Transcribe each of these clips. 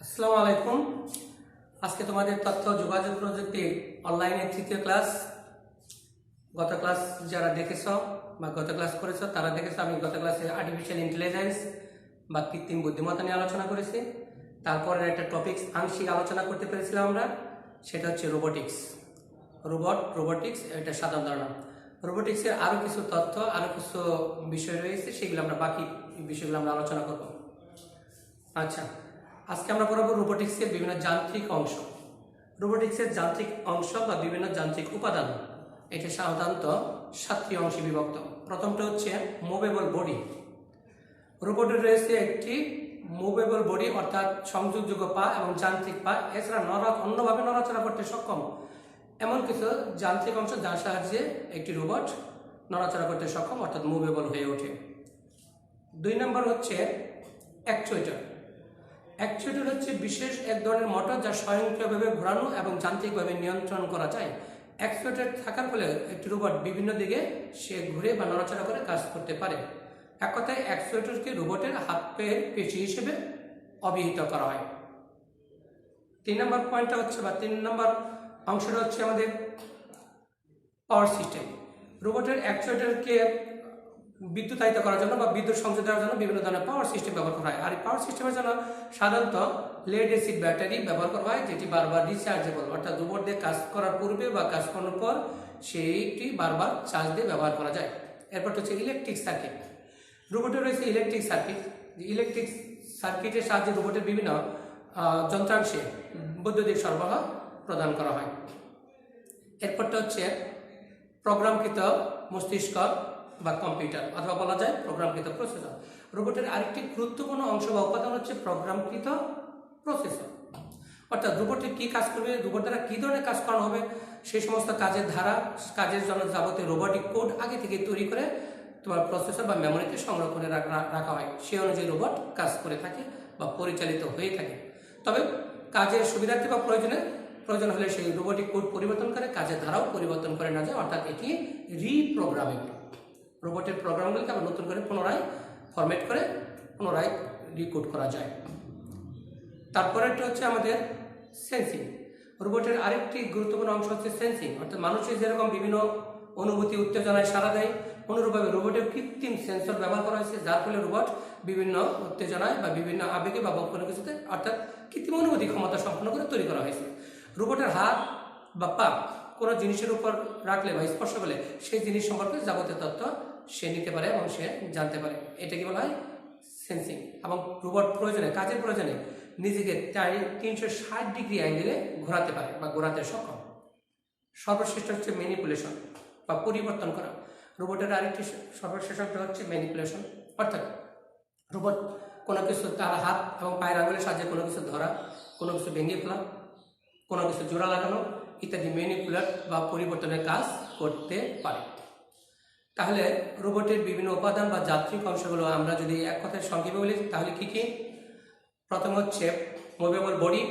আসসালামু আলাইকুম। আজকে তোমাদের তথ্য যোগাযোগ প্রযুক্তি অনলাইনে তৃতীয় ক্লাস। গত ক্লাস যারা দেখেছ বা গত ক্লাস করেছ তারা দেখেছ আমি গত ক্লাসে আর্টিফিশিয়াল ইন্টেলিজেন্স বা কৃত্রিম বুদ্ধিমত্তা নিয়ে আলোচনা করেছি। তারপরে একটা টপিকস আংশিক আলোচনা করতে পেরেছিলাম আমরা, সেটা হচ্ছে রোবোটিক্স। রোবোটিক্স এটা সাধারণ ধারণা। রোবোটিক্সের আরও কিছু তথ্য, আরও কিছু বিষয় রয়েছে, সেগুলো আমরা বাকি বিষয়গুলো আমরা আলোচনা করব। আচ্ছা, আজকে আমরা পড়াবো রোবোটিক্সের বিভিন্ন যান্ত্রিক অংশ। রোবোটিক্সের যান্ত্রিক অংশ বা বিভিন্ন যান্ত্রিক উপাদান, এটা সাধারণত 7টি অংশে বিভক্ত। প্রথমটা হচ্ছে মুভেবল বডি। রোবটের রয়েছে একটি মুভেবল বডি, অর্থাৎ সংযোগযোগ্য পা এবং যান্ত্রিক পা, এছাড়া অন্যভাবে নড়াচড়া করতে সক্ষম এমন কিছু যান্ত্রিক অংশ যার সাহায্যে একটি রোবট নড়াচড়া করতে সক্ষম, অর্থাৎ মুভেবল হয়ে ওঠে। 2 নম্বর হচ্ছে অ্যাকচুয়েটর। অ্যাকচুয়েটর হচ্ছে বিশেষ এক ধরনের মোটর যা স্বয়ংক্রিয়ভাবে ঘোরানো এবং যান্ত্রিকভাবে নিয়ন্ত্রণ করা যায়। অ্যাকচুয়েটর থাকার ফলে একটি রোবট বিভিন্ন দিকে সে ঘুরে বা নড়াচড়া করে কাজ করতে পারে। এক কথায় অ্যাকচুয়েটরকে রোবটের হাত পায়ের পেশি হিসেবে অভিহিত করা হয়। 3 নম্বর পয়েন্টটা হচ্ছে বা 3 নম্বর অংশটা হচ্ছে আমাদের পাওয়ার সিস্টেম। রোবটের অ্যাকচুয়েটরকে বিদ্যুতায়িত করার জন্য বা বিদ্যুৎ সংযোগ দেওয়ার জন্য বিভিন্ন ধরনের পাওয়ার সিস্টেম ব্যবহার করা হয়। আর এই পাওয়ার সিস্টেমের জন্য সাধারণত লেড অ্যাসিড ব্যাটারি ব্যবহার করা হয়, যেটি বারবার রিচার্জেবল, অর্থাৎ রোবট দিয়ে কাজ করার পূর্বে বা কাজ করানোর পর সেইটি বারবার চার্জ দিয়ে ব্যবহার করা যায়। এরপর হচ্ছে ইলেকট্রিক সার্কিট। রোবটের রয়েছে ইলেকট্রিক সার্কিট। ইলেকট্রিক সার্কিটের সাহায্যে রোবটের বিভিন্ন যন্ত্রাংশে বৈদ্যুতিক সরবরাহ প্রদান করা হয়। এরপরটা হচ্ছে প্রোগ্রামকৃত মস্তিষ্ক বা কম্পিউটার, অথবা বলা যায় প্রোগ্রামকৃত প্রসেসর। রোবটের আরেকটি গুরুত্বপূর্ণ অংশ বা উপাদান হচ্ছে প্রোগ্রামকৃত প্রসেসর, অর্থাৎ রোবটে কি কাজ করবে, রোবট দ্বারা কী ধরনের কাজ করানো হবে, সেই সমস্ত কাজের ধারা, কাজের জন্য যাবতীয় রোবটিক কোড আগে থেকে তৈরি করে তোমার প্রসেসর বা মেমোরিতে সংরক্ষণে রাখা হয়। সেই অনুযায়ী রোবট কাজ করে থাকে বা পরিচালিত হয়ে থাকে। তবে কাজের সুবিধার্থে বা প্রয়োজন হলে সেই রোবটিক কোড পরিবর্তন করে কাজের ধারাও পরিবর্তন করে না যায়, অর্থাৎ এটি রিপ্রোগ্রামেবল। রোবটের প্রোগ্রামগুলিকে আবার নতুন করে পুনরায় ফরম্যাট করে পুনরায় রিকোড করা যায়। তারপরেরটা হচ্ছে আমাদের সেন্সিং। রোবটের আরেকটি গুরুত্বপূর্ণ অংশ হচ্ছে সেন্সিং, অর্থাৎ মানুষের যেরকম বিভিন্ন অনুভূতি উত্তেজনায় সাড়া দেয়, অনুরূপভাবে রোবটের কৃত্রিম সেন্সর ব্যবহার করা হয়েছে, যার ফলে রোবট বিভিন্ন উত্তেজনায় বা বিভিন্ন আবেগে বা কোনো কিছুতে, অর্থাৎ কৃত্রিম অনুভূতি ক্ষমতা সম্পন্ন করে তৈরি করা হয়েছে। রোবটের হাত বা পা কোনো জিনিসের উপর রাখলে বা স্পর্শ করলে সেই জিনিস সম্পর্কে যাবতীয় তথ্য সে নিতে পারে এবং সে জানতে পারে। এটাকে বলা হয় সেন্সিং। এবং রোবট কাজের প্রয়োজনে নিজেকে 360 ডিগ্রি অ্যাঙ্গেলে ঘোরাতে পারে বা ঘোরাতে সক্ষম। সর্বশ্রেষ্ঠ হচ্ছে ম্যানিপুলেশন বা পরিবর্তন করা। রোবটের আরেকটি সর্বশ্রেষ্ঠ হচ্ছে ম্যানিপুলেশন, অর্থাৎ রোবট কোনো কিছু তার হাত এবং পায়ের আঙুলের সাহায্যে কোনো কিছু ধরা, কোনো কিছু ভেঙে ফেলা, কোনো কিছু জোড়া লাগানো ইত্যাদি ম্যানিপুলেট বা পরিবর্তনের কাজ করতে পারে। তাহলে রোবটের বিভিন্ন উপাদান বা যান্ত্রিক অংশগুলো আমরা যদি এক কথায় সংক্ষেপে বলি তাহলে কি কি? প্রথম হচ্ছে movable body,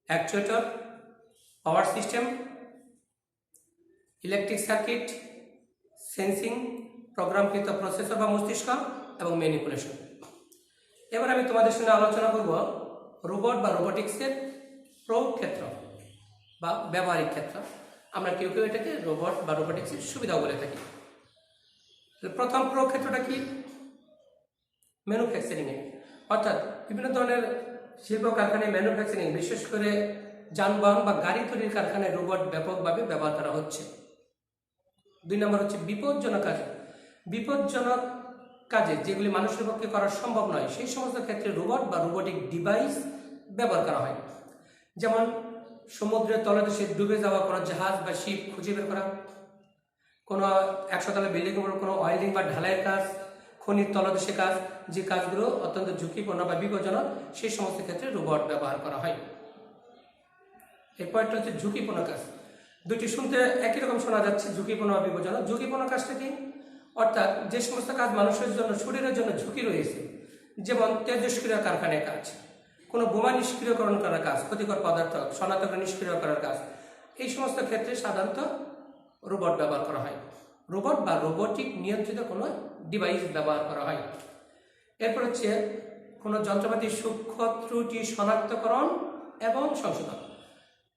actuator, power system, electric circuit, sensing, প্রোগ্রামকৃত প্রসেসর বা মস্তিষ্ক এবং ম্যানিপুলেশন। এবার আমি তোমাদের সঙ্গে আলোচনা করব রোবট বা রোবোটিক্সের প্রয়োগ ক্ষেত্র বা ব্যবহারিক ক্ষেত্র। আমরা কেউ কেউ এটাকে রোবট বা রোবোটিক্সের সুবিধাও বলে থাকি। প্রথম প্রয়োগ ক্ষেত্রটা কি? ম্যানুফ্যাকচারিংয়ে, অর্থাৎ বিভিন্ন ধরনের শিল্প কারখানায় ম্যানুফ্যাকচারিং, বিশেষ করে যানবাহন বা গাড়ি তৈরির কারখানায় রোবট ব্যাপকভাবে ব্যবহার করা হচ্ছে। 2 নম্বর হচ্ছে বিপজ্জনক কাজে যেগুলি মানুষের পক্ষে করা সম্ভব নয়, সেই সমস্ত ক্ষেত্রে রোবট বা রোবোটিক ডিভাইস ব্যবহার করা হয়। যেমন সমুদ্রের তলদেশে ডুবে যাওয়া কোনো জাহাজ বা শিপ খুঁজে বের করা, কোনো 100 তলা বিল্ডিংয়ের উপর কোনো ওয়েল্ডিং বা ঢালাইয়ের কাজ, খনির তলদেশে কাজ, যে কাজগুলো অত্যন্ত ঝুঁকিপূর্ণ বা বিপজ্জনক, সেই সমস্ত ক্ষেত্রে রোবট ব্যবহার করা হয়। এরপরটা হচ্ছে ঝুঁকিপূর্ণ কাজ। দুটি শুনতে একই রকম শোনা যাচ্ছে, ঝুঁকিপূর্ণ বা বিপজ্জনক। ঝুঁকিপূর্ণ কাজটা কি? অর্থাৎ যে সমস্ত কাজ মানুষের জন্য, শরীরের জন্য ঝুঁকি রয়েছে, যেমন তেজস্ক্রিয় কারখানায় কাজ, কোনো বোমা নিষ্ক্রিয়করণ করার কাজ, ক্ষতিকর পদার্থ শনাক্ত নিষ্ক্রিয় করার কাজ, এই সমস্ত ক্ষেত্রে সাধারণত রোবট ব্যবহার করা হয়। রোবট বা রোবোটিক নিয়ন্ত্রিত কোনো ডিভাইস ব্যবহার করা হয়। এরপর হচ্ছে কোনো যন্ত্রপাতির সূক্ষ্ম ত্রুটি শনাক্তকরণ এবং সংশোধন।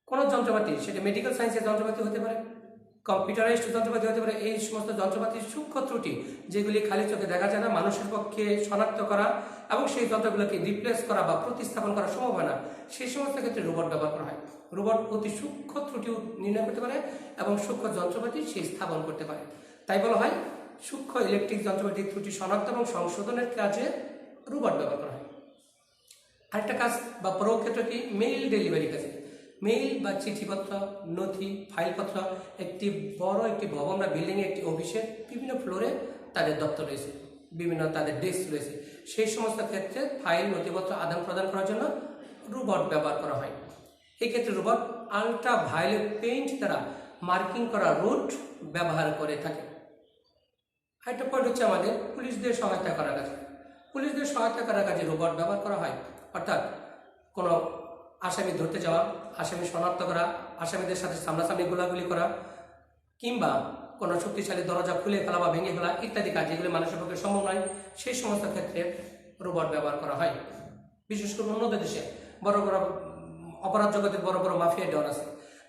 কোনো যন্ত্রপাতি, সেটা মেডিকেল সায়েন্সের যন্ত্রপাতি হতে পারে, কম্পিউটারাইজড যন্ত্রপাতি হতে পারে, এই সমস্ত যন্ত্রপাতির সূক্ষ্ম ত্রুটি যেগুলি খালি চোখে দেখা যায় না, মানুষের পক্ষে শনাক্ত করা এবং সেই যন্ত্রগুলোকে রিপ্লেস করা বা প্রতিস্থাপন করা সম্ভব হয় না, সেই সমস্ত ক্ষেত্রে রোবট ব্যবহার করা হয়। রোবট অতি সূক্ষ্ম ত্রুটি নির্ণয় করতে পারে এবং সূক্ষ্ম যন্ত্রপাতি সেই স্থাপন করতে পারে। তাই বলা হয় সূক্ষ্ম ইলেকট্রিক যন্ত্রপাতির ত্রুটি শনাক্ত এবং সংশোধনের কাজে রোবট ব্যবহার করা হয়। আরেকটা কাজ বা প্রয়োগ ক্ষেত্র কি, মেইল ডেলিভারি কাজে। মেইল বা চিঠিপত্র, নথি, ফাইলপত্র একটি ভবন বা বিল্ডিংয়ে, একটি অফিসের বিভিন্ন ফ্লোরে তাদের দপ্তর রয়েছে, বিভিন্ন তাদের ডেস্ক রয়েছে, সেই সমস্ত ক্ষেত্রে ফাইল নথিপত্র আদান প্রদান করার জন্য রোবট ব্যবহার করা হয়। এই ক্ষেত্রে রোবট আলট্রা ভায়োলেট পেইন্ট দ্বারা মার্কিং করা রুট ব্যবহার করে থাকে। আরেকটা পয়েন্ট হচ্ছে আমাদের পুলিশদের সহায়তা করার কাজে। পুলিশদের সহায়তা করার কাজে রোবট ব্যবহার করা হয়, অর্থাৎ কোনো আসামি ধরতে যাওয়া, আসামি শনাক্ত করা, আসামিদের সাথে সামনাসামনি গোলাগুলি করা, কিংবা কোনো শক্তিশালী দরজা খুলে ফেলা বা ভেঙে ফেলা ইত্যাদি কাজ যেগুলি মানুষের পক্ষে সম্ভব নয়, সেই সমস্ত ক্ষেত্রে রোবট ব্যবহার করা হয়। বিশেষ করে উন্নত দেশে বড় বড় অপরাধ জগতের বড় বড় মাফিয়া ডন আছে,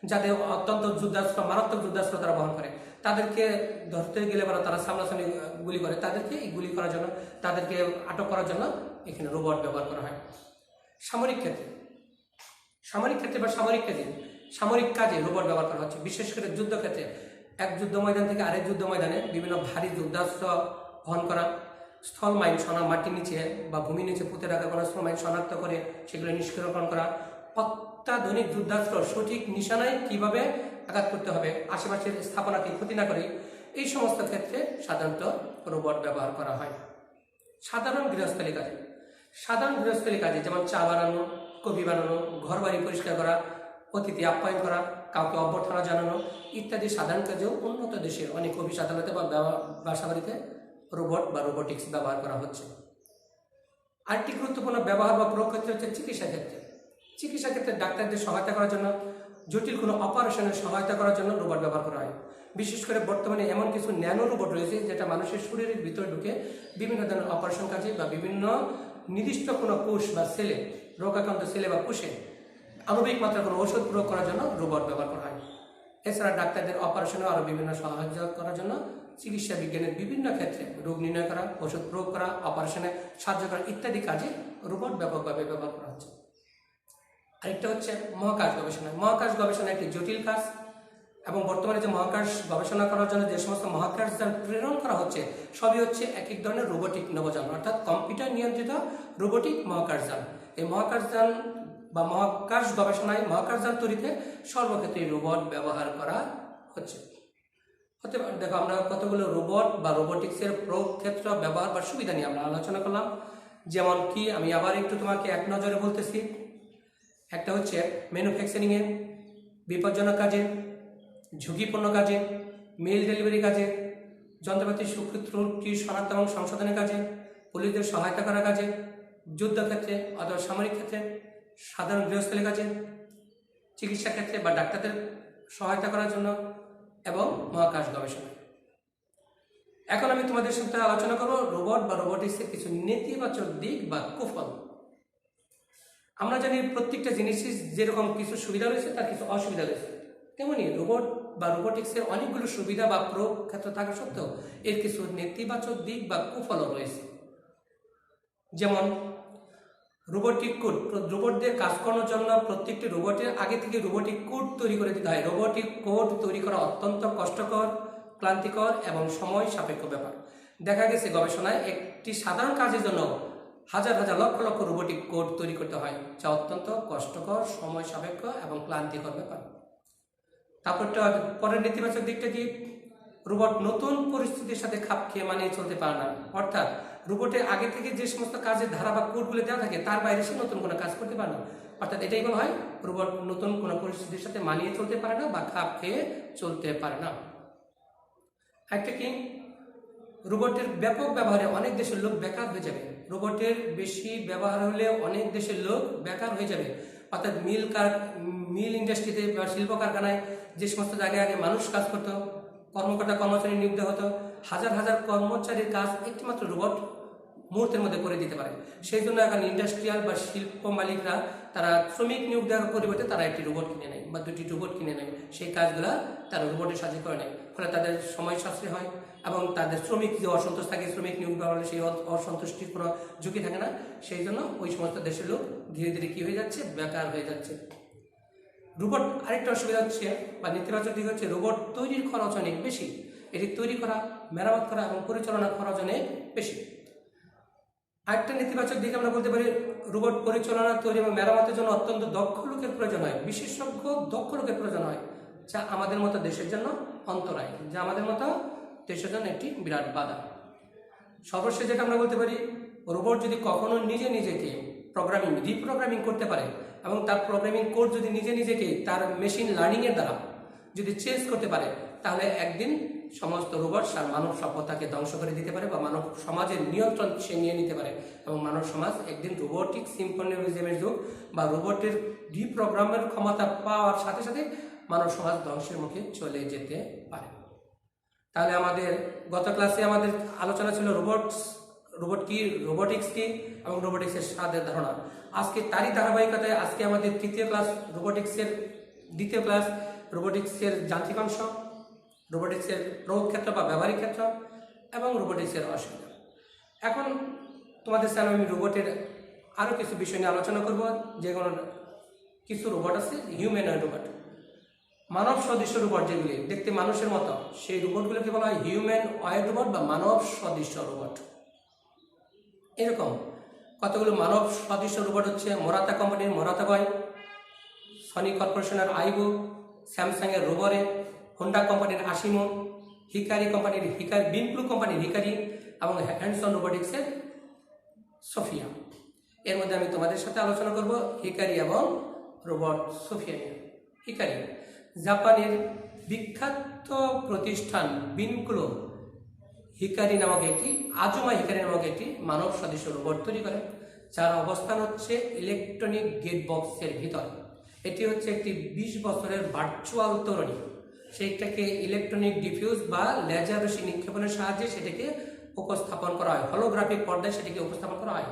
যাদের অত্যন্ত যুদ্ধাস্ত্র, মারাত্মক যুদ্ধাস্ত্র তারা বহন করে, তাদেরকে ধরতে গেলে বা তারা সামনাসামনি গুলি করে, তাদেরকে এই গুলি করার জন্য, তাদেরকে আটক করার জন্য এখানে রোবট ব্যবহার করা হয়। সামরিক ক্ষেত্রে বা সামরিক কাজে রোবট ব্যবহার করা হচ্ছে। বিশেষ করে যুদ্ধক্ষেত্রে এক যুদ্ধ ময়দান থেকে আরেক যুদ্ধ ময়দানে বিভিন্ন ভারী যুদ্ধাস্ত্র বহন করা, স্থল মাইন মাটির নিচে বা ভূমির নিচে পুঁতে রাখা কোনো স্থল মাইন শনাক্ত করে সেগুলো নিষ্ক্রিয়করণ করা, অত্যাধুনিক যুদ্ধাস্ত্র সঠিক নিশানায় কিভাবে আঘাত করতে হবে, আশেপাশের স্থাপনাকে ক্ষতি না করে, এই সমস্ত ক্ষেত্রে সাধারণত রোবট ব্যবহার করা হয়। সাধারণ গৃহস্থলী কাজে যেমন চা বানানো, কফি বানানো, ঘর বাড়ি পরিষ্কার করা, অতিথি আপ্যায়ন করা, কাউকে অভ্যর্থনা জানানো ইত্যাদি সাধারণ কাজেও উন্নত দেশের অনেক অফিস আদালতে বা বাসাবাড়িতে রোবট বা রোবোটিক্স ব্যবহার করা হচ্ছে। আরেকটি গুরুত্বপূর্ণ ব্যবহার বা প্রয়োগ ক্ষেত্র হচ্ছে চিকিৎসা ক্ষেত্রে ডাক্তারদের সহায়তা করার জন্য, জটিল কোনো অপারেশনের সহায়তা করার জন্য রোবট ব্যবহার করা হয়। বিশেষ করে বর্তমানে এমন কিছু ন্যানো রোবট রয়েছে যেটা মানুষের শরীরের ভিতরে ঢুকে বিভিন্ন ধরনের অপারেশন কাজে বা বিভিন্ন নির্দিষ্ট কোনো কোষ বা সেলে, রোগাক্রান্ত সেলে বা কোষে আণবিক মাত্রার কোনো ওষুধ প্রয়োগ করার জন্য রোবট ব্যবহার করা হয়। এছাড়া ডাক্তারদের অপারেশনে আরও বিভিন্ন সাহায্য করার জন্য চিকিৎসা বিজ্ঞানের বিভিন্ন ক্ষেত্রে রোগ নির্ণয় করা, ওষুধ প্রয়োগ করা, অপারেশনে সাহায্য করা ইত্যাদি কাজে রোবট ব্যাপকভাবে ব্যবহার করা হচ্ছে। আরেকটা হচ্ছে মহাকাশ গবেষণা একটি জটিল কাজ, এবং বর্তমানে যে মহাকাশ গবেষণা করার জন্য যে সমস্ত মহাকাশযান প্রেরণ করা হচ্ছে সবই হচ্ছে এক এক ধরনের রোবোটিক নবযান, অর্থাৎ কম্পিউটার নিয়ন্ত্রিত রোবোটিক মহাকাশযান। এই মহাকাশযান বা মহাকাশ গবেষণায়, মহাকাশযান তৈরিতে সর্বক্ষেত্রে রোবট ব্যবহার করা হচ্ছে। দেখো, আমরা কতগুলো রোবট বা রোবোটিক্সের প্রয়োগ ক্ষেত্র, ব্যবহার বা সুবিধা নিয়ে আমরা আলোচনা করলাম। যেমন কি, আমি আবার একটু তোমাকে এক নজরে বলতেছি। একটা হচ্ছে ম্যানুফ্যাকচারিংয়ে, বিপজ্জনক কাজে, ঝুঁকিপূর্ণ কাজে, মেইল ডেলিভারি কাজে, যন্ত্রপাতির সূক্ষ্ম ত্রুটি শনাক্ত এবং সংশোধনের কাজে, পুলিশদের সহায়তা করার কাজে, যুদ্ধক্ষেত্রে অথবা সামরিক ক্ষেত্রে, সাধারণ গৃহস্থলী কাজে, চিকিৎসা ক্ষেত্রে বা ডাক্তারদের সহায়তা করার জন্য, এবং মহাকাশ গবেষণা। এখন আমি তোমাদের সাথে আলোচনা করব রোবট বা রোবোটিক্সের কিছু নেতিবাচক দিক বা কুফল। আমরা জানি প্রত্যেকটা জিনিসের যেরকম কিছু সুবিধা রয়েছে তার কিছু অসুবিধা রয়েছে, তেমনি রোবট বা রোবোটিক্সের অনেকগুলো সুবিধা বা প্রয়োগ ক্ষেত্র থাকা সত্ত্বেও এর কিছু নেতিবাচক দিক বা কুফলও রয়েছে। যেমন রোবোটিক কোড, রোবটদের কাজ করানোর জন্য প্রত্যেকটি রোবটের আগে থেকে রোবোটিক কোড তৈরি করে দিতে হয়। রোবোটিক কোড তৈরি করা অত্যন্ত কষ্টকর, ক্লান্তিকর এবং সময় সাপেক্ষ ব্যাপার। দেখা গেছে গবেষণায় একটি সাধারণ কাজের জন্য হাজার হাজার লক্ষ লক্ষ রোবোটিক কোড তৈরি করতে হয়, যা অত্যন্ত কষ্টকর, সময় সাপেক্ষ এবং ক্লান্তিকর ব্যাপার। তারপরটা পরের নেতিবাচক দিকটা কি, রোবট নতুন পরিস্থিতির সাথে খাপ খেয়ে মানিয়ে চলতে পারে না। অর্থাৎ রোবটের আগে থেকে যে সমস্ত কাজের ধারা বা কোডগুলো দেওয়া থাকে তার বাইরে সে নতুন কোনো কাজ করতে পারে না। অর্থাৎ এটাই বলা হয় রোবট নতুন কোনো পরিস্থিতির সাথে মানিয়ে চলতে পারে না বা খাপ খেয়ে চলতে পারে না। একটা কি, রোবটের ব্যাপক ব্যবহারে অনেক দেশের লোক বেকার হয়ে যাবে। রোবটের বেশি ব্যবহার হলে অনেক দেশের লোক বেকার হয়ে যাবে। অর্থাৎ মিল ইন্ডাস্ট্রিতে বা শিল্প কারখানায় যে সমস্ত জায়গায় আগে মানুষ কাজ করত, কর্মকর্তা কর্মচারী নিয়োগ দেওয়া হতো, হাজার হাজার কর্মচারীর কাজ একটিমাত্র রোবট মুহূর্তের মধ্যে করে দিতে পারে। সেই জন্য এখন ইন্ডাস্ট্রিয়াল বা শিল্প মালিকরা তারা শ্রমিক নিয়োগ দেওয়ার পরিবর্তে তারা একটি রোবট কিনে নেয় বা দুটি রোবট কিনে নেয়, সেই কাজগুলো তারা রোবটের সাহায্যে করে নেয়। ফলে তাদের সময় সাশ্রয় হয় এবং তাদের শ্রমিক যে অসন্তোষ থাকে, শ্রমিক নিয়োগ দেওয়া হলে সেই অসন্তুষ্টির কোনো ঝুঁকি থাকে না। সেই জন্য ওই সমস্ত দেশের লোক ধীরে ধীরে কী হয়ে যাচ্ছে, বেকার হয়ে যাচ্ছে। রোবট আরেকটা অসুবিধা হচ্ছে বা নেতিবাচক দিক হচ্ছে, রোবট তৈরির খরচ অনেক বেশি। এটি তৈরি করা, মেরামত করা এবং পরিচালনার খরচ অনেক বেশি। আরেকটা নেতিবাচক দিক আমরা বলতে পারি, রোবট পরিচালনা, তৈরি এবং মেরামতের জন্য অত্যন্ত দক্ষ লোকের প্রয়োজন হয়, বিশেষজ্ঞ দক্ষ লোকের প্রয়োজন হয়, যা আমাদের মতো দেশের জন্য অন্তরায়, যা আমাদের মতো দেশের জন্য একটি বিরাট বাধা। সর্বশেষ যেটা আমরা বলতে পারি, রোবট যদি কখনো নিজে নিজেকে রিপ্রোগ্রামিং করতে পারে এবং তার প্রোগ্রামিং কোড যদি নিজে নিজেকে তার মেশিন লার্নিংয়ের দ্বারা যদি চেঞ্জ করতে পারে, তাহলে একদিন সমস্ত রোবট মানব সভ্যতাকে ধ্বংস করে দিতে পারে বা মানব সমাজের নিয়ন্ত্রণ সে নিয়ে নিতে পারে এবং মানব সমাজ একদিন রোবোটিক সিম্পনিজমের যুগ বা রোবটের রিপ্রোগ্রামের ক্ষমতা পাওয়ার সাথে সাথে মানব সমাজ ধ্বংসের মুখে চলে যেতে পারে। তাহলে আমাদের গত ক্লাসে আমাদের আলোচনা ছিল রোবট কি, রোবোটিক্স কি এবং রোবোটিক্সের স্বাদের ধারণা। আজকে তারই ধারাবাহিকতায় আজকে আমাদের তৃতীয় ক্লাস, রোবোটিক্সের দ্বিতীয় ক্লাস, রোবোটিক্সের যান্ত্রিক অংশ, রোবোটিক্সের প্রয়োগ ক্ষেত্র বা ব্যবহারিক ক্ষেত্র এবং রোবোটিক্সের অসুবিধা। এখন তোমাদের সামনে আমি রোবটের আরও কিছু বিষয় নিয়ে আলোচনা করব। যেগুলো কিছু রোবট আছে হিউম্যানয়েড রোবট, মানব সদৃশ্য রোবট, যেগুলি দেখতে মানুষের মতো, সেই রোবটগুলোকে বলা হয় হিউম্যানয়েড রোবট বা মানব সদৃশ্য রোবট। এরকম কতগুলো মানব সদৃশ্য রোবট হচ্ছে মোরাতা কোম্পানির মোরাতা বয়, সনি কর্পোরেশনের আইবো, স্যামসাংয়ের রোবরে, হোন্ডা কোম্পানির আসিমো, হিকারি কোম্পানির হিকারি, বিনপ্লু কোম্পানির হিকারি এবং হ্যান্ডসন রোবোটিক্সের সোফিয়া। এর মধ্যে আমি তোমাদের সাথে আলোচনা করব হিকারি এবং রোবট সোফিয়া নিয়ে। হিকারি জাপানের বিখ্যাত প্রতিষ্ঠান বিনপ্লু হিকারি নামক একটি হিকারি নামক একটি মানব সদৃশ্য রোবট তৈরি করে, যার অবস্থান হচ্ছে ইলেকট্রনিক গেট বক্সের ভিতর। এটি হচ্ছে একটি 20 বছরের ভার্চুয়াল তরণী। সেইটাকে ইলেকট্রনিক ডিফিউজ বা লেজার রশ্মি নিক্ষেপণের সাহায্যে সেটাকে উপস্থাপন করা হয়, হলোগ্রাফিক পর্দায় সেটিকে উপস্থাপন করা হয়।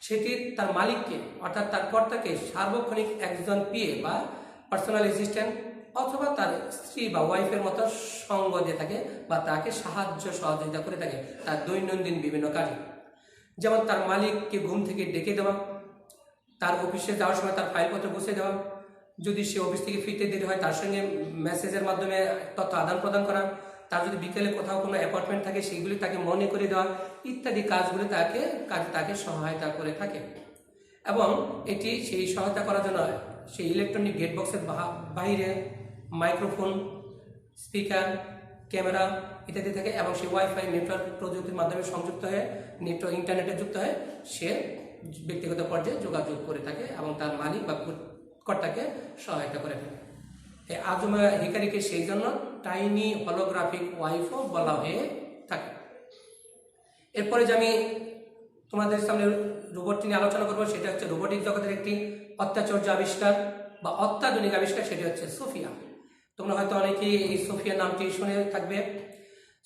সেটি তার মালিককে অর্থাৎ তার কর্তাকে সার্বক্ষণিক একজন পিএ বা পার্সোনাল অ্যাসিস্ট্যান্ট অথবা তার স্ত্রী বা ওয়াইফের মতো সঙ্গ দিয়ে থাকে বা তাকে সহযোগিতা করে থাকে তার দৈনন্দিন বিভিন্ন কাজে। যেমন তার মালিককে ঘুম থেকে ডেকে দেওয়া, তার অফিসে যাওয়ার সময় তার ফাইলপত্র গুছিয়ে দেওয়া, যদি সে অফিস থেকে ফিরতে দেরি হয় তার সঙ্গে মেসেজের মাধ্যমে তথ্য আদান প্রদান করা, তার যদি বিকেলে কোথাও কোনো অ্যাপয়েন্টমেন্ট থাকে সেগুলি তাকে মনে করে দেওয়া ইত্যাদি কাজগুলি তাকে সহায়তা করে থাকে। এবং এটি সেই সহায়তা করার জন্য সেই ইলেকট্রনিক গেট বক্সের বাইরে মাইক্রোফোন, স্পিকার, ক্যামেরা ইত্যাদি থাকে এবং সে ওয়াইফাই নেটওয়ার্ক প্রযুক্তির মাধ্যমে সংযুক্ত হয়ে ইন্টারনেটে যুক্ত হয়ে সে ব্যক্তিগত পর্যায়ে যোগাযোগ করে থাকে এবং তার মালিক বা কর্তাকে সহায়তা করে থাকে। এই আজমা হিকারিকে সেই জন্য টাইনি হলোগ্রাফিক ওয়াইফও বলা হয়ে থাকে। এরপরে যে আমি তোমাদের সামনে রোবটটি নিয়ে আলোচনা করবো, সেটা হচ্ছে রোবোটিক জগতের একটি অত্যাচর্য আবিষ্কার বা অত্যাধুনিক আবিষ্কার, সেটি হচ্ছে সোফিয়া। তোমরা হয়তো অনেকেই এই সোফিয়া নামটি শুনে থাকবে।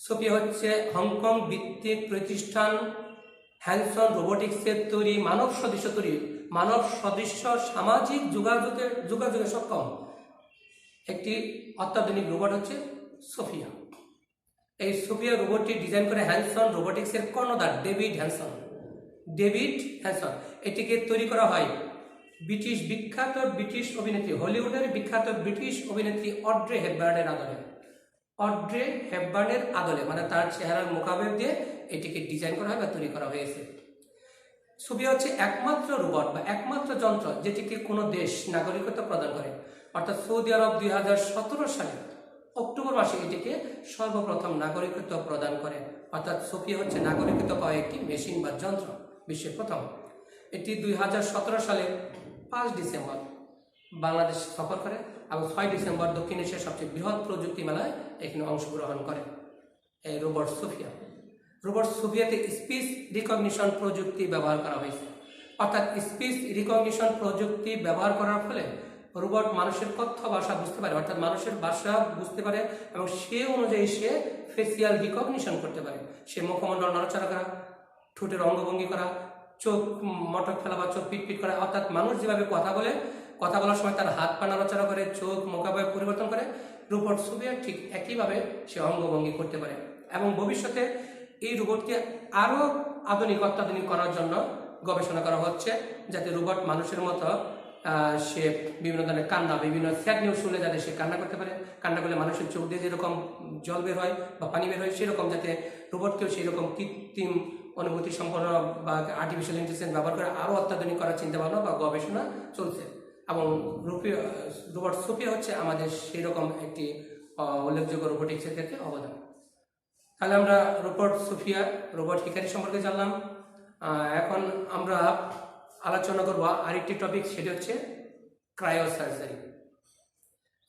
সোফিয়া হচ্ছে হংকং ভিত্তিক প্রতিষ্ঠান হ্যান্ডসন রোবোটিক্সের তৈরি মানব সদৃশ্য সামাজিক যোগাযোগে সক্ষম একটি অত্যাধুনিক রোবট হচ্ছে সোফিয়া। এই সোফিয়া রোবটটি ডিজাইন করে হ্যান্ডসন রোবোটিক্সের কর্ণধার ডেভিড হ্যান্সন। এটিকে তৈরি করা হয় বিখ্যাত ব্রিটিশ অভিনেত্রী, হলিউডের বিখ্যাত ব্রিটিশ অভিনেত্রী অড্রে হেপবার্নের আদলে, মানে তার চেহারার মোকাবেলা দিয়ে এটিকে ডিজাইন করা হয় বা তৈরি করা হয়েছে। সোফিয়া হচ্ছে একমাত্র রোবট বা একমাত্র যন্ত্র যেটিকে কোনো দেশ নাগরিকত্ব প্রদান করে, অর্থাৎ সৌদি আরব 2017 সালে অক্টোবর মাসে এটিকে সর্বপ্রথম নাগরিকত্ব প্রদান করে। অর্থাৎ সোফিয়া হচ্ছে নাগরিকত্ব পাওয়া একটি মেশিন বা যন্ত্র, বিশ্বের প্রথম। এটি 2017 সালে 5 ডিসেম্বর বাংলাদেশ সফর করে এবং 6 ডিসেম্বর দক্ষিণ এশিয়ার সবচেয়ে বৃহৎ প্রযুক্তি মেলায় এখানে অংশগ্রহণ করে এই রোবট সোফিয়াতে স্পিচ রিকগনিশন প্রযুক্তি ব্যবহার করা হয়েছে। অর্থাৎ স্পিচ রিকগনিশন প্রযুক্তি ব্যবহার করার ফলে রোবট মানুষের কথ্য ভাষা বুঝতে পারে, অর্থাৎ মানুষের ভাষা বুঝতে পারে এবং সে অনুযায়ী সে ফেসিয়াল রিকগনিশন করতে পারে। সে মুখমণ্ডল নড়াচড়া করা, ঠোঁটের অঙ্গভঙ্গি করা, চোখ মটক ফেলা বা চোখ পিটপিট করা, অর্থাৎ মানুষ যেভাবে কথা বলে, কথা বলার সময় তার হাত পা নড়াচড়া করে, চোখ মুখাবয় পরিবর্তন করে, রোবট সোফিয়া ঠিক একইভাবে সে অঙ্গভঙ্গি করতে পারে। এবং ভবিষ্যতে এই রোবটকে আরও আধুনিক অত্যাধুনিক করার জন্য গবেষণা করা হচ্ছে, যাতে রোবট মানুষের মতো সে বিভিন্ন ধরনের কান্না, বিভিন্ন স্যাড নিউজ শুনলে যাতে সে কান্না করতে পারে, কান্না করলে মানুষের চোখ দিয়ে যেরকম জল বের হয় বা পানি বের হয়, সেরকম যাতে রোবটকেও সেই রকম কৃত্রিম অনুভূতি সম্পন্ন বা আর্টিফিশিয়াল ইন্টেলিজেন্স ব্যবহার করে আরও অত্যাধুনিক করার চিন্তা ভাবনা বা গবেষণা চলছে। এবং রোবট সোফিয়া হচ্ছে আমাদের সেই রকম একটি উল্লেখযোগ্য রোবোটিক্সের ক্ষেত্রে অবদান। তাহলে আমরা রোবট সোফিয়া, রোবট হিকারি সম্পর্কে জানলাম। এখন আমরা আলোচনা করবো আরেকটি টপিক, সেটি হচ্ছে ক্রায়ো সার্জারি।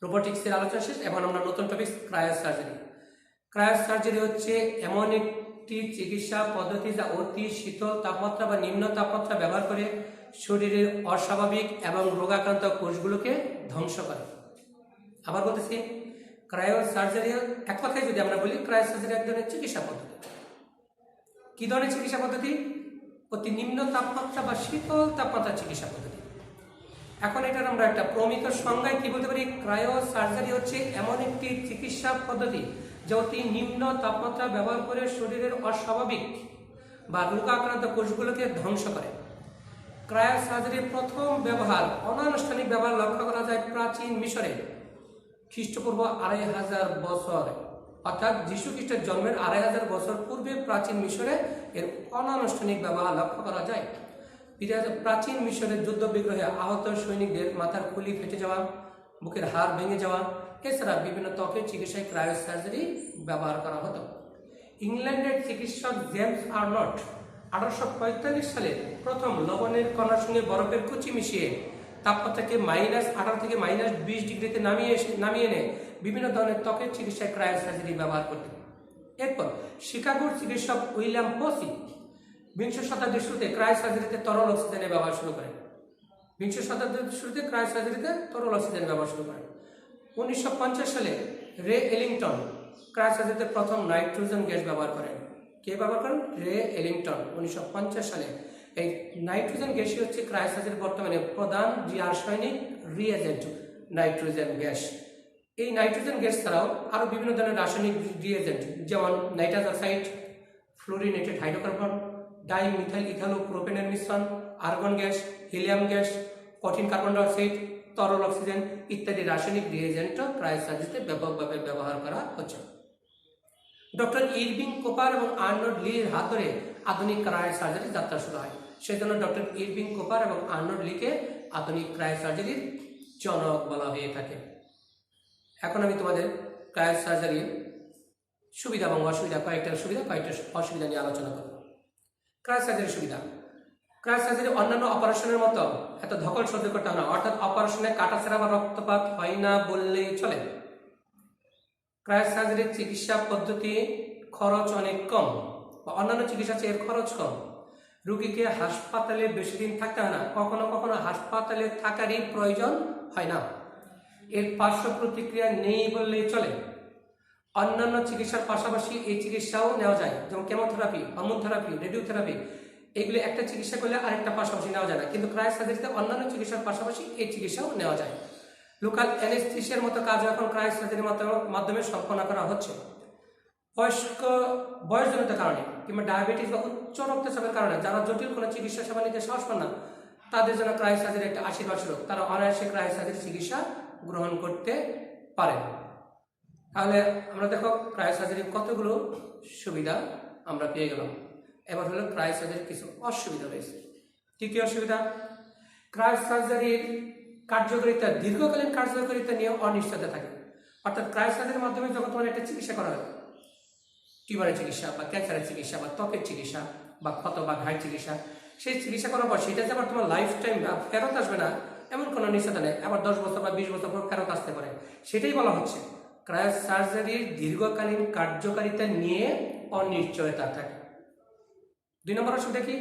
রোবোটিক্সের আলোচনা শেষ, এখন আমরা নতুন topic cryo surgery. Cryo surgery হচ্ছে এমন একটি চিকিৎসা পদ্ধতি যা অতি শীতল তাপমাত্রা বা নিম্ন তাপমাত্রা ব্যবহার করে শরীরের অস্বাভাবিক এবং রোগাক্রান্ত কোষগুলোকে ধ্বংস করে। আবার বলতেছি, ক্রায়ো সার্জারি, এক কথায় যদি আমরা বলি, ক্রায়ো সার্জারি এক ধরনের চিকিৎসা পদ্ধতি। কি ধরনের চিকিৎসা পদ্ধতি? অতি নিম্ন তাপমাত্রা বা শীতল তাপমাত্রা চিকিৎসা পদ্ধতি। এখন এটার আমরা একটা প্রমিত সংজ্ঞায় কি বলতে পারি? ক্রায়ো সার্জারি হচ্ছে এমন একটি চিকিৎসা পদ্ধতি যা অতি নিম্ন তাপমাত্রা ব্যবহার করে শরীরের অস্বাভাবিক বা রোগাক্রান্ত কোষগুলোকে ধ্বংস করে। ক্রায়ো সার্জারির প্রথম ব্যবহার, অনানুষ্ঠানিক ব্যবহার লক্ষ্য করা যায় প্রাচীন মিশরে খ্রিস্টপূর্ব 2500 বছর, অর্থাৎ যীশু খ্রিস্টের জন্মের 2500 বছর পূর্বে প্রাচীন মিশরে এর অনানুষ্ঠানিক ব্যবহার লক্ষ্য করা যায়। প্রাচীন মিশরের যুদ্ধ বিগ্রহে আহত সৈনিকদের মাথার খুলি ফেটে যাওয়া, বুকের হাড় ভেঙে যাওয়া, এছাড়া বিভিন্ন ত্বকের চিকিৎসায় ক্রায়ো সার্জারি ব্যবহার করা হতো। ইংল্যান্ডের চিকিৎসক জেমস আর্নল্ড 1845 সালে প্রথম লবণের কণার সঙ্গে বরফের কুচি মিশিয়ে তাপমাত্রাকে -18 থেকে -20 ডিগ্রিতে নামিয়ে এনে বিভিন্ন ধরনের ত্বকের চিকিৎসায় ক্রায়ো সার্জারি ব্যবহার করতেন। এরপর শিকাগোর চিকিৎসক উইলিয়াম পসি বিংশ শতাব্দীর শুরুতে ক্রায়ো সার্জারিতে তরল অক্সিজেনের ব্যবহার শুরু করেন। 1950 সালে রে এলিংটন ক্রায়ো সার্জারিতে প্রথম নাইট্রোজেন গ্যাস ব্যবহার করেন। কে ব্যবহার করেন? রে এলিংটন 1950 সালে। এই নাইট্রোজেন গ্যাসই হচ্ছে ক্রায়ো সার্জারির বর্তমানে প্রধান রাসায়নিক রিএজেন্ট, নাইট্রোজেন গ্যাস। এই নাইট্রোজেন গ্যাস ছাড়াও আরও বিভিন্ন ধরনের রাসায়নিক রিএজেন্ট, যেমন nitrous oxide, fluorinated hydrocarbon, dimethyl ইথানোপ্রোপেনের মিশ্রণ, আর্গন গ্যাস, হিলিয়াম গ্যাস, কঠিন কার্বন ডাইঅক্সাইড, তরল অক্সিজেন ইত্যাদি রাসায়নিক রিএজেন্টও ক্রায়ো সার্জারিতে ব্যাপকভাবে ব্যবহার করা হচ্ছে। ডক্টর ইরভিং কোপার এবং আর্নল্ড লির হাত ধরে আধুনিক ক্রায়ো সার্জারি যাত্রা শুরু হয়। সেজন্য ডক্টর ইরভিং কোপার এবং আর্নল্ড লিকে আধুনিক ক্রায়ো সার্জারির জনক বলা হয়ে থাকে। এখন আমি তোমাদের ক্রায়ো সার্জারির সুবিধা এবং অসুবিধা, কয়েকটা সুবিধা কয়েকটা অসুবিধা নিয়ে আলোচনা করব। ক্রায়ো সার্জারির সুবিধা, ক্রায়ো সার্জারি অন্যান্য অপারেশনের মতো এত ধকল সহ্য করতে হয় না, অর্থাৎ অপারেশনে কাটাছেঁড়া বা রক্তপাত হয় না বললেই চলে। ক্রায়ো সার্জারির চিকিৎসা পদ্ধতি খরচ অনেক কম, বা অন্যান্য চিকিৎসা চেয়ে এর খরচ কম। রোগীকে হাসপাতালে বেশি দিন থাকতে হয় না, কখনো কখনো হাসপাতালে থাকারই প্রয়োজন হয় না। এর পার্শ্ব প্রতিক্রিয়া নেই বললেই চলে। অন্যান্য চিকিৎসার পাশাপাশি এই চিকিৎসাও নেওয়া যায়, যেমন কেমোথেরাপি, হরমোন থেরাপি, রেডিওথেরাপি, এগুলি একটা চিকিৎসা করলে আরেকটা পাশাপাশি নেওয়া যায় না। কিন্তু ক্রায়ো সার্জারিতে অন্যান্য চিকিৎসার পাশাপাশি এই চিকিৎসাও নেওয়া যায়। লোকাল অ্যানেস্থেসিয়ার মতো কাজ এখন ক্রায়ো সার্জারির মাধ্যমে সম্পন্ন করা হচ্ছে। বয়সজনিত কারণে কিংবা ডায়াবেটিস বা উচ্চ রক্তচাপের কারণে যারা জটিল কোনো চিকিৎসা সেবা নিতে সাহস পান না, তাদের জন্য ক্রায়ো সার্জারি একটা আশীর্বাদ স্বরূপ। তারা অনায়াসে ক্রায়ো সার্জারি চিকিৎসা গ্রহণ করতে পারে। তাহলে আমরা দেখো ক্রায়ো সার্জারির কতগুলো সুবিধা আমরা পেয়ে গেলাম। এবার হলো ক্রায়ো সার্জারির কিছু অসুবিধা রয়েছে। কি কি অসুবিধা? ক্রায়ো সার্জারির কার্যকারিতা, দীর্ঘকালীন কার্যকারিতা নিয়ে অনিশ্চয়তা থাকে। অর্থাৎ ক্রায়ো সার্জারির মাধ্যমে যখন তোমার একটা চিকিৎসা করা হয়, টিউমারের চিকিৎসা বা ক্যান্সারের চিকিৎসা বা ত্বকের চিকিৎসা বা ক্ষত বা ঘায়ের চিকিৎসা, সেই চিকিৎসা করার পর সেটা যে আবার তোমার লাইফ টাইম ফেরত আসবে না এমন কোনো নিশ্চয়তা নেই। আবার 10 বছর বা 20 বছর পর ফেরত আসতে পারে। সেটাই বলা হচ্ছে ক্রায়ো সার্জারির দীর্ঘকালীন কার্যকারিতা নিয়ে অনিশ্চয়তা থাকে। 2 নম্বর অসুবিধা কি?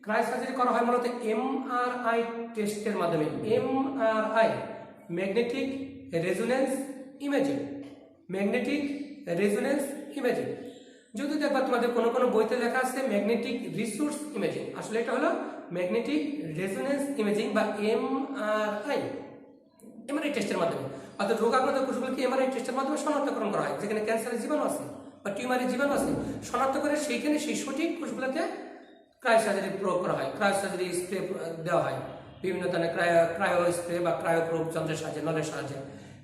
ক্রায়ো সার্জারি করা হয় মূলত এমআরআই টেস্টের মাধ্যমে। MRI, magnetic resonance imaging, magnetic resonance imaging. যদি দেখবা তোমাদের কোনো কোনো বইতে লেখা আছে ম্যাগনেটিক রিসোর্স ইমেজিং, আসলে এটা হলো ম্যাগনেটিক রেজোনেন্স ইমেজিং বা এমআরআই, এমআরআই টেস্টের মাধ্যমে। অর্থাৎ রোগাক্রান্ত কোষগুলোকে এমআরআই টেস্টের মাধ্যমে শনাক্তকরণ করা হয়, যেখানে ক্যান্সারের জীবাণু আছে বা টিউমারের জীবাণু আছে, শনাক্ত করে সেইখানে সেই সঠিক কোষগুলোতে ক্রায়োসার্জারি প্রয়োগ করা হয়, ক্রায়োসার্জারি স্প্রে দেওয়া হয় বিভিন্ন ধরনের ক্রায়ো স্প্রে বা ক্রায়োপ্রোব যন্ত্রের সাহায্যে, নলের সাহায্যে।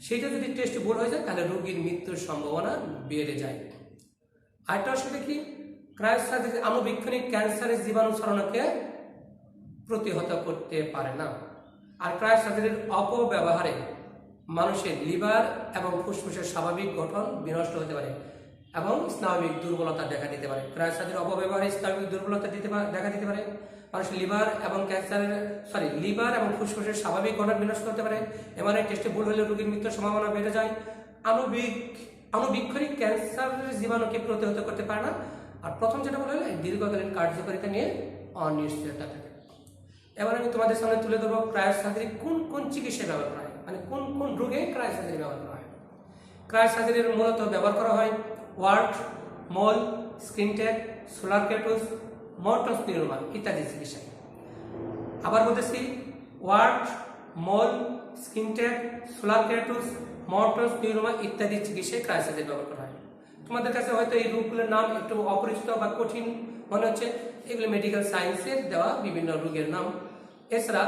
সেইটা যদি টেস্ট ভুল হয়ে যায় তাহলে রোগীর মৃত্যুর সম্ভাবনা বেড়ে যায়। আরেকটা অসুবিধা কি, ক্রায়োসার্জারি আণুবীক্ষণিক ক্যান্সারের জীবাণু ছড়ানোকে প্রতিহত করতে পারে না। আর ক্রায়োসার্জারির অপব্যবহারে মানুষের লিভার এবং ফুসফুসের স্বাভাবিক গঠন বিনষ্ট হতে পারে এবং স্নায়বিক দুর্বলতা দেখা দিতে পারে। ক্রায়োসার্জারির অপব্যবহারে স্নায়বিক দুর্বলতা দেখা দিতে পারে, মানুষের লিভার এবং ফুসফুসের স্বাভাবিক গঠন বিনষ্ট হতে পারে। এমআরআই টেস্টে ভুল হলে রোগীর মৃত্যুর সম্ভাবনা বেড়ে যায়। আণুবীক্ষণিক ক্যান্সারের জীবাণুকে প্রতিহত করতে পারে না। আর প্রথম যেটা বলা হলো, দীর্ঘকালীন কার্যকারিতা নিয়ে অনিশ্চয়তা থাকে। এবার আমি তোমাদের সামনে তুলে ধরবো ক্রায়োসার্জারি কোন কোন চিকিৎসায় ব্যবহার করা হয়, মানে কোন কোন রোগে ক্রায়োসার্জারি ব্যবহার করা হয়। ক্রায়োসার্জারির মূলত ব্যবহার করা হয় ওয়ার্ট, মোল, স্কিন ট্যাগ, সোলার কেটোস, মর্টস নিউরোমা ইত্যাদি চিকিৎসায়। আবার বলতেছি, ওয়ার্ট, মোল, স্কিন ট্যাগ, সোলার কেটোস, মর্টস নিউরোমা ইত্যাদি চিকিৎসায় ক্রায়োসার্জারি ব্যবহার করা হয়। তোমাদের কাছে হয়তো এই রোগগুলোর নাম একটু অপরিচিত বা কঠিন মনে হচ্ছে, এগুলো মেডিকেল সায়েন্সের দেওয়া বিভিন্ন রোগের নাম। এছাড়া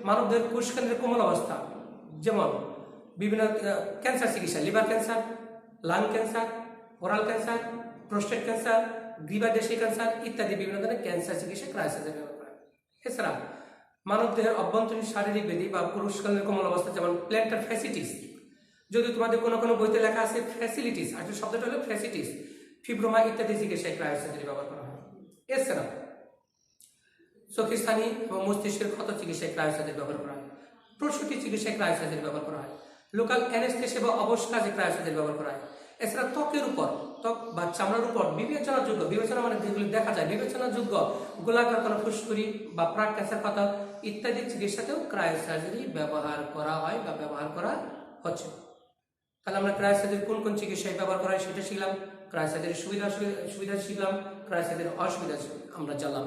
মানবদের কোষকেন্দ্রের কোমল অবস্থা, যেমন বিভিন্ন ক্যান্সার চিকিৎসা, liver cancer, lung cancer, oral cancer, prostate cancer, গ্রীবাদেশীয় ক্যান্সার ইত্যাদি বিভিন্ন ধরনের ক্যান্সার চিকিৎসা ক্রায়োসার্জারি ব্যবহার করা হয়। এছাড়া মানবদেহের অভ্যন্তরীণ শারীরিক ব্যাধি বা কোষকেন্দ্রের কোমল অবস্থা, যেমন প্ল্যান্টার ফ্যাসিটিস, যদি তোমাদের কোনো কোনো বইতে লেখা আছে ফ্যাসিলিটিস, আর শব্দটা হলো ফ্যাসিটিস, ফিব্রোমা ইত্যাদি চিকিৎসায় ক্রায়োসার্জারি ব্যবহার করা হয়। এছাড়া চোখের স্থানী এবং মস্তিষ্কের ক্ষত চিকিৎসায় ক্রায়োসার্জারি ব্যবহার করা হয়। প্রসূতি চিকিৎসায় ক্রায়োসার্জারি ব্যবহার করা হয়। লোকাল অ্যানেস্থেসিয়া বা অবশ কাজে ক্রায়োসার্জারি ব্যবহার করা হয়। এছাড়া ত্বকের উপর, ত্বক বা চামড়ার উপর বিবেচনা মানে যেগুলি দেখা যায় বিবেচনাযোগ্য গোলাকার কোনো ফুসকুড়ি বা প্রাক ক্যান্সার ক্ষত ইত্যাদি চিকিৎসাতেও ক্রায়োসার্জারি ব্যবহার করা হয় বা ব্যবহার করা হচ্ছে। তাহলে আমরা ক্রায়োসার্জারি কোন কোন চিকিৎসায় ব্যবহার করা হয় সেটা শিখলাম, ক্রায়োসার্জারির সুবিধা শিখলাম, ক্রায়োসার্জারির অসুবিধা আমরা জানলাম।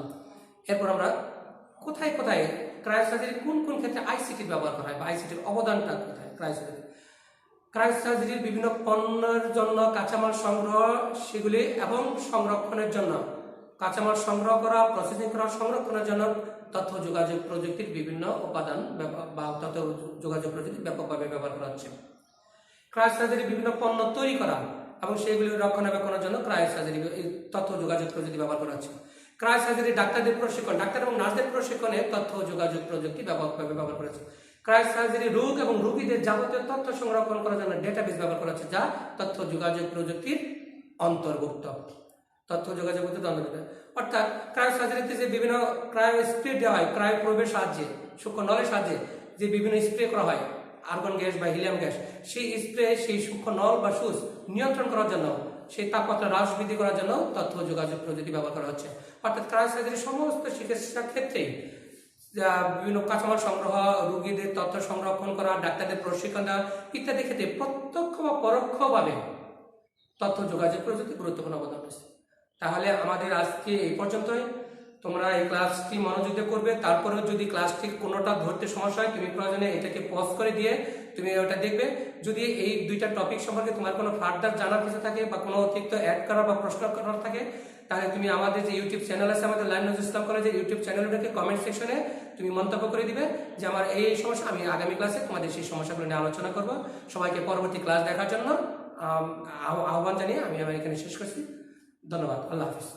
এরপর আমরা কোথায় কোথায় ক্রায়োসার্জারি কোন কোন ক্ষেত্রে আইসিটির ব্যবহার করা হয় বা আইসিটির অবদানটা কোথায়। ক্রায়োসার্জারির বিভিন্ন পণ্যের জন্য কাঁচামাল সংগ্রহ, সেগুলি এবং সংরক্ষণের জন্য কাঁচামাল সংগ্রহ করা, প্রসেসিং করা, সংরক্ষণের জন্য তথ্য যোগাযোগ প্রযুক্তির বিভিন্ন উপাদান বা তথ্য যোগাযোগ প্রযুক্তি ব্যাপকভাবে ব্যবহার করা হচ্ছে। ক্রায়োসার্জারি বিভিন্ন পণ্য তৈরি করা এবং সেগুলি রক্ষণাবেক্ষণের জন্য ক্রায়োসার্জারি তথ্য যোগাযোগ প্রযুক্তি ব্যবহার করা হচ্ছে। ক্রায়োসার্জারি ডাক্তারদের প্রশিক্ষণ, ডাক্তার এবং নার্সদের প্রশিক্ষণে তথ্য যোগাযোগ প্রযুক্তি ব্যাপকভাবে ব্যবহার করা হচ্ছে। ক্রায়োসার্জারি রোগ এবং রোগীদের যাবতীয় তথ্য সংরক্ষণ করার জন্য ডেটাবেস ব্যবহার করা হচ্ছে, যা তথ্য যোগাযোগ প্রযুক্তির অন্তর্ভুক্ত। অর্থাৎ ক্রায়োসার্জারিতে যে বিভিন্ন ক্রায়ো স্প্রে দেওয়া হয়, ক্রায়োপ্রোবের সাহায্যে, সূক্ষ্ম নলের সাহায্যে যে বিভিন্ন স্প্রে করা হয়, আর্গন গ্যাস বা হিলিয়াম গ্যাস, সেই স্প্রে সেই সূক্ষ্ম নল বা সুচ নিয়ন্ত্রণ করার জন্য, সেই তাপমাত্রা হ্রাস বৃদ্ধি করার জন্য তথ্য যোগাযোগ প্রযুক্তি ব্যবহার করা হচ্ছে। অর্থাৎ ক্রায়োসার্জারির সমস্ত চিকিৎসার ক্ষেত্রেই বিভিন্ন কাঁচামাল সংগ্রহ, রোগীদের তথ্য সংরক্ষণ করা, ডাক্তারদের প্রশিক্ষণ দেওয়া ইত্যাদি ক্ষেত্রে প্রত্যক্ষ বা পরোক্ষভাবে তথ্য যোগাযোগ প্রযুক্তি গুরুত্বপূর্ণ অবদান রয়েছে। তাহলে আমাদের আজকে এই পর্যন্তই। তোমরা এই ক্লাসটি মনোযোগ দিয়ে করবে। তারপরেও যদি ক্লাসটি কোনোটা ধরতে সমস্যা হয়, তুমি প্রয়োজনে এটাকে পজ করে দিয়ে তুমি ওটা দেখবে। যদি এই দুইটা টপিক সম্পর্কে তোমার কোনো ফার্দার জানার কিছু থাকে বা কোনো অতিরিক্ত অ্যাড করার বা প্রশ্ন করার থাকে, তাহলে তুমি আমাদের যে ইউটিউব চ্যানেল আছে, আমাদের লাইন নজরুল ইসলাম কলেজের ইউটিউব চ্যানেলটাকে কমেন্ট সেকশনে তুমি মন্তব্য করে দিবে যে আমার এই সমস্যা, আমি আগামী ক্লাসে তোমাদের সেই সমস্যাগুলো নিয়ে আলোচনা করব। সবাইকে পরবর্তী ক্লাস দেখার জন্য আহ্বান জানিয়ে আমি আমার এখানে শেষ করছি। ধন্যবাদ। আল্লাহ হাফিজ।